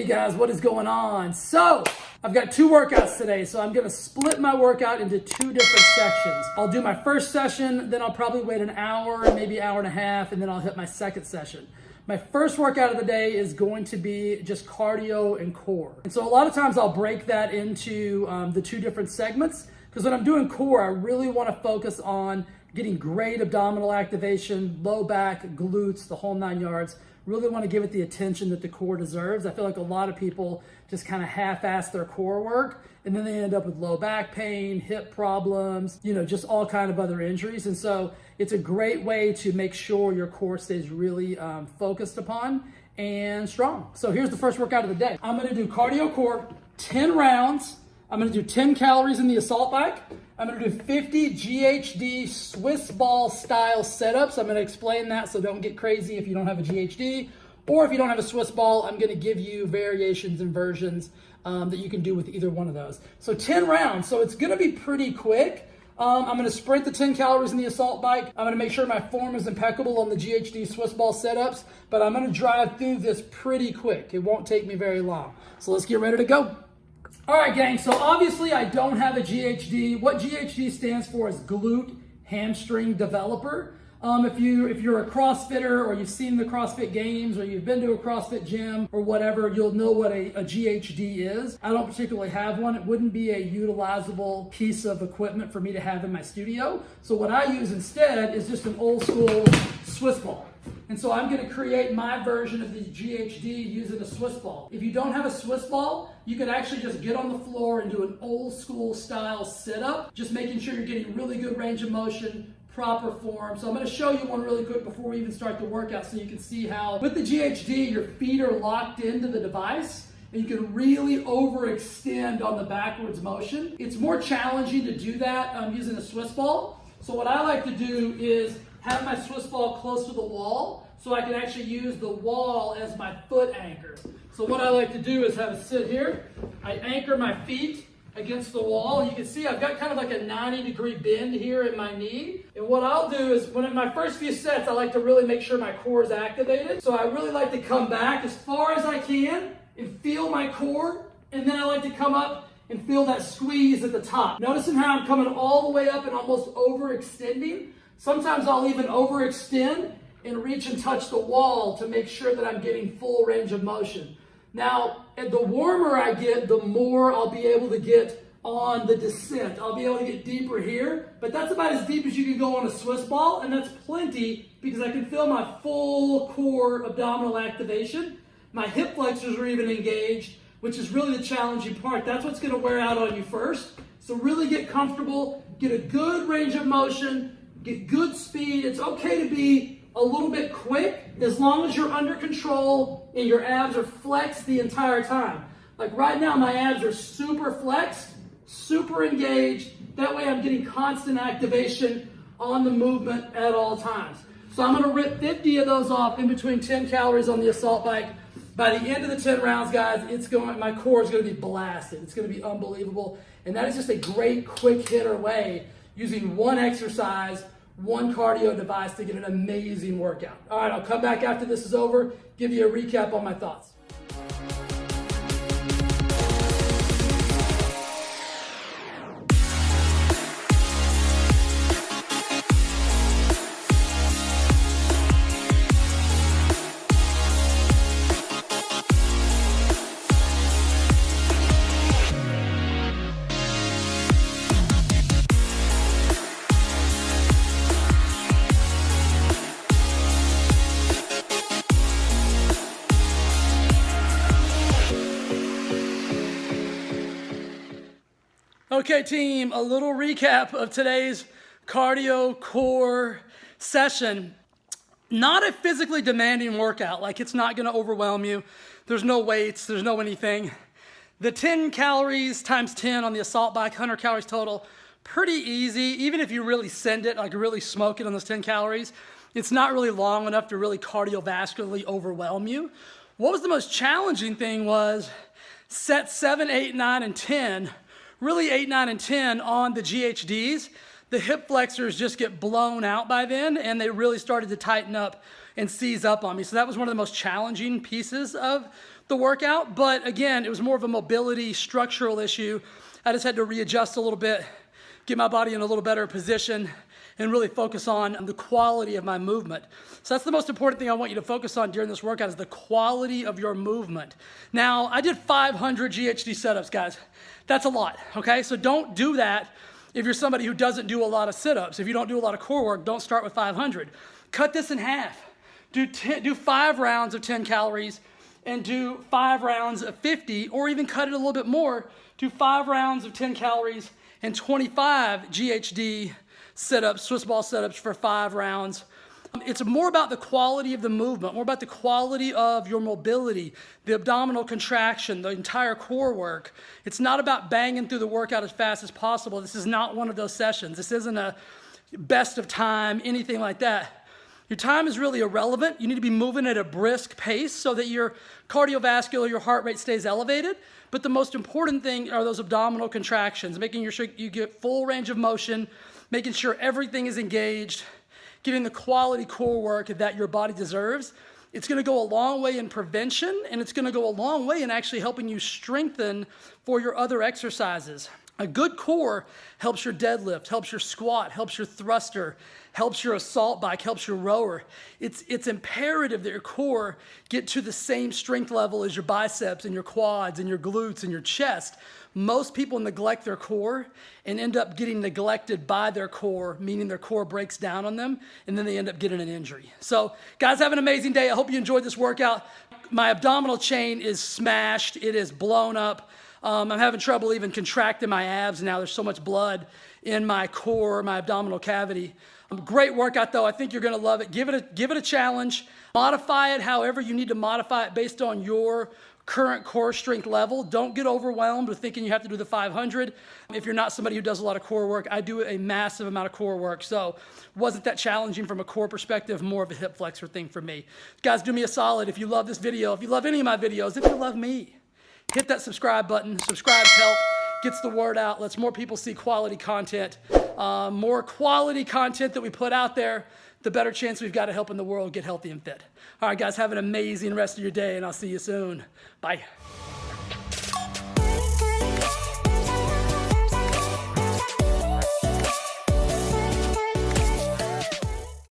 guys, what is going on? So I've got two workouts today, so I'm gonna split my workout into two different sections. I'll do my first session, then I'll probably wait an hour, maybe hour and a half, and then I'll hit my second session. My first workout of the day is going to be just cardio and core. And so a lot of times I'll break that into the two different segments, because when I'm doing core, I really wanna focus on getting great abdominal activation, low back, glutes, the whole 9 yards. Really want to give it the attention that the core deserves. I feel like a lot of people just kind of half-ass their core work, and then they end up with low back pain, hip problems, just all kind of other injuries. And so it's a great way to make sure your core stays really focused upon and strong. So here's the first workout of the day. I'm going to do cardio core, 10 rounds. I'm going to do 10 calories in the assault bike. I'm going to do 50 GHD Swiss ball style setups. I'm going to explain that, so don't get crazy if you don't have a GHD, or if you don't have a Swiss ball, I'm going to give you variations and versions that you can do with either one of those. So 10 rounds, so it's going to be pretty quick. I'm going to sprint the 10 calories in the assault bike. I'm going to make sure my form is impeccable on the GHD Swiss ball setups, but I'm going to drive through this pretty quick. It won't take me very long. So let's get ready to go. All right, gang, so obviously I don't have a GHD. What GHD stands for is glute hamstring developer. If you're a CrossFitter, or you've seen the CrossFit games, or you've been to a CrossFit gym or whatever, you'll know what a GHD is. I don't particularly have one. It wouldn't be a utilizable piece of equipment for me to have in my studio. So what I use instead is just an old school Swiss ball. And so I'm going to create my version of the GHD using a Swiss ball. If you don't have a Swiss ball, you can actually just get on the floor and do an old school style sit-up, just making sure you're getting really good range of motion, proper form. So I'm going to show you one really quick before we even start the workout, so you can see how with the GHD your feet are locked into the device and you can really overextend on the backwards motion. It's more challenging to do that using a Swiss ball. So what I like to do is have my Swiss ball close to the wall, so I can actually use the wall as my foot anchor. So what I like to do is have it sit here. I anchor my feet against the wall. You can see I've got kind of like a 90-degree bend here in my knee. And what I'll do is, when in my first few sets, I like to really make sure my core is activated. So I really like to come back as far as I can and feel my core. And then I like to come up and feel that squeeze at the top. Noticing how I'm coming all the way up and almost overextending. Sometimes I'll even overextend and reach and touch the wall to make sure that I'm getting full range of motion. Now, the warmer I get, the more I'll be able to get on the descent. I'll be able to get deeper here, but that's about as deep as you can go on a Swiss ball, and that's plenty because I can feel my full core abdominal activation. My hip flexors are even engaged, which is really the challenging part. That's what's going to wear out on you first. So really get comfortable, get a good range of motion, get good speed. It's okay to be a little bit quick as long as you're under control and your abs are flexed the entire time. Like right now, my abs are super flexed, super engaged. That way I'm getting constant activation on the movement at all times. So I'm gonna rip 50 of those off in between 10 calories on the assault bike. By the end of the 10 rounds, guys, my core is gonna be blasted. It's gonna be unbelievable. And that is just a great quick hitter way, using one exercise, one cardio device, to get an amazing workout. All right, I'll come back after this is over, give you a recap on my thoughts. Okay, team, a little recap of today's cardio core session. Not a physically demanding workout, like it's not gonna overwhelm you. There's no weights, there's no anything. The 10 calories times 10 on the assault bike, 100 calories total, pretty easy. Even if you really send it, like really smoke it on those 10 calories, it's not really long enough to really cardiovascularly overwhelm you. What was the most challenging thing was set 7, 8, 9, and 10, really 8, 9, and 10 on the GHDs. The hip flexors just get blown out by then, and they really started to tighten up and seize up on me. So that was one of the most challenging pieces of the workout, but again, it was more of a mobility structural issue. I just had to readjust a little bit, get my body in a little better position, and really focus on the quality of my movement. So that's the most important thing I want you to focus on during this workout is the quality of your movement. Now, I did 500 GHD setups, guys. That's a lot, okay? So don't do that if you're somebody who doesn't do a lot of sit-ups. If you don't do a lot of core work, don't start with 500. Cut this in half. Do 5 rounds of 10 calories and do 5 rounds of 50, or even cut it a little bit more. Do 5 rounds of 10 calories and 25 GHD sit-ups, Swiss ball sit-ups for 5 rounds. It's more about the quality of the movement, more about the quality of your mobility, the abdominal contraction, the entire core work. It's not about banging through the workout as fast as possible. This is not one of those sessions. This isn't a best of time, anything like that. Your time is really irrelevant. You need to be moving at a brisk pace so that your cardiovascular, your heart rate stays elevated. But the most important thing are those abdominal contractions, making sure you get full range of motion, making sure everything is engaged, getting the quality core work that your body deserves. It's going to go a long way in prevention, and it's going to go a long way in actually helping you strengthen for your other exercises. A good core helps your deadlift, helps your squat, helps your thruster, helps your assault bike, helps your rower. It's imperative that your core get to the same strength level as your biceps and your quads and your glutes and your chest. Most people neglect their core and end up getting neglected by their core, meaning their core breaks down on them, and then they end up getting an injury. So, guys, have an amazing day. I hope you enjoyed this workout. My abdominal chain is smashed. It is blown up. I'm having trouble even contracting my abs now. There's so much blood in my core, my abdominal cavity. Great workout, though. I think you're going to love it. Give it a challenge. Modify it however you need to modify it based on your current core strength level. Don't get overwhelmed with thinking you have to do the 500. If you're not somebody who does a lot of core work, I do a massive amount of core work. So wasn't that challenging from a core perspective, more of a hip flexor thing for me. Guys, do me a solid. If you love this video, if you love any of my videos, if you love me, hit that subscribe button. Subscribe help, gets the word out, lets more people see quality content. More quality content that we put out there, the better chance we've got of helping the world get healthy and fit. All right, guys, have an amazing rest of your day, and I'll see you soon. Bye.